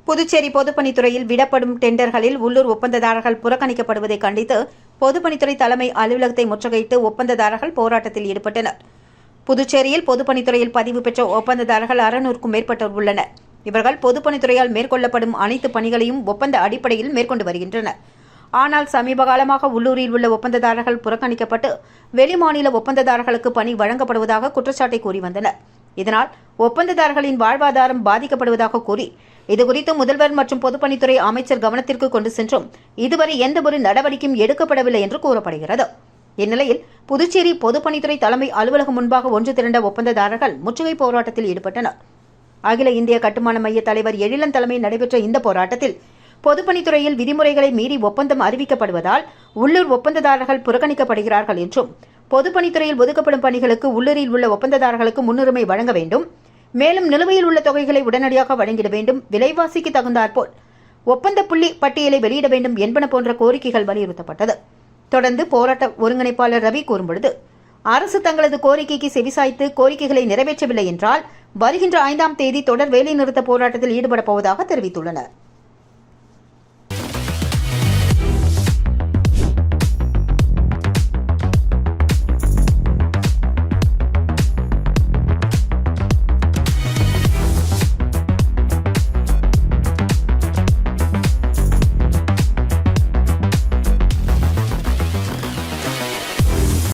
புதுச்சேரி பொதுப்பணித்துறையில் விடப்படும் டெண்டர்களில் உள்ளூர் ஒப்பந்ததாரர்கள் புறக்கணிக்கப்படுவதை கண்டித்து பொதுப்பணித்துறை தலைமை அலுவலகத்தை முற்றுகையிட்டு ஒப்பந்ததாரர்கள் போராட்டத்தில் ஈடுபட்டனர். புதுச்சேரியில் பொதுப்பணித்துறையில் பதிவு பெற்ற ஒப்பந்ததாரர்கள் 600க்கும் மேற்பட்டோர் உள்ளனர். இவர்கள் பொதுப்பணித்துறையால் மேற்கொள்ளப்படும் அனைத்து பணிகளையும் ஒப்பந்த அடிப்படையில் மேற்கொண்டு வருகின்றனர். ஆனால் சமீப காலமாக உள்ளூரில் உள்ள ஒப்பந்ததாரர்கள் புறக்கணிக்கப்பட்டு வெளிமாநில ஒப்பந்ததாரர்களுக்கு பணி வழங்கப்படுவதாக குற்றச்சாட்டை கூறி வந்தனர். இதனால் ஒப்பந்ததாரர்களின் வாழ்வாதாரம் பாதிக்கப்படுவதாக கூறி இதுகுறித்து முதல்வர் மற்றும் பொதுப்பணித்துறை அமைச்சர் கவனத்திற்கு கொண்டு சென்றும் இதுவரை எந்தவொரு நடவடிக்கையும் எடுக்கப்படவில்லை என்று கூறப்படுகிறது. இந்நிலையில் புதுச்சேரி பொதுப்பணித்துறை தலைமை அலுவலகம் முன்பாக ஒன்று திரண்ட ஒப்பந்ததாரர்கள் முற்றுகை போராட்டத்தில் ஈடுபட்டனர். அகில இந்திய கட்டுமான மைய தலைவர் எழிலன் தலைமையில் நடைபெற்ற இந்த போராட்டத்தில் பொதுப்பணித்துறையில் விதிமுறைகளை மீறி ஒப்பந்தம் அறிவிக்கப்படுவதால் உள்ளூர் ஒப்பந்ததாரர்கள் புறக்கணிக்கப்படுகிறார்கள் என்றும் பொதுப்பணித்துறையில் ஒதுக்கப்படும் பணிகளுக்கு உள்ளூரில் உள்ள ஒப்பந்ததாரர்களுக்கு முன்னுரிமை வழங்க வேண்டும், மேலும் நிலுவையில் உள்ள தொகைகளை உடனடியாக வழங்கிட வேண்டும், விலைவாசிக்கு தகுந்தாற்போல் ஒப்பந்த புள்ளி பட்டியலை வெளியிட வேண்டும் என்பன போன்ற கோரிக்கைகள் வலியுறுத்தப்பட்டது. தொடர்ந்து போராட்ட ஒருங்கிணைப்பாளர் ரவி கூறும்பொழுது, அரசு தங்களது கோரிக்கைக்கு செவிசாய்த்து கோரிக்கைகளை நிறைவேற்றவில்லை என்றால் வருகின்ற 5ஆம் தேதி தொடர் வேலைநிறுத்த போராட்டத்தில் ஈடுபடப் போவதாக தெரிவித்துள்ளனர்.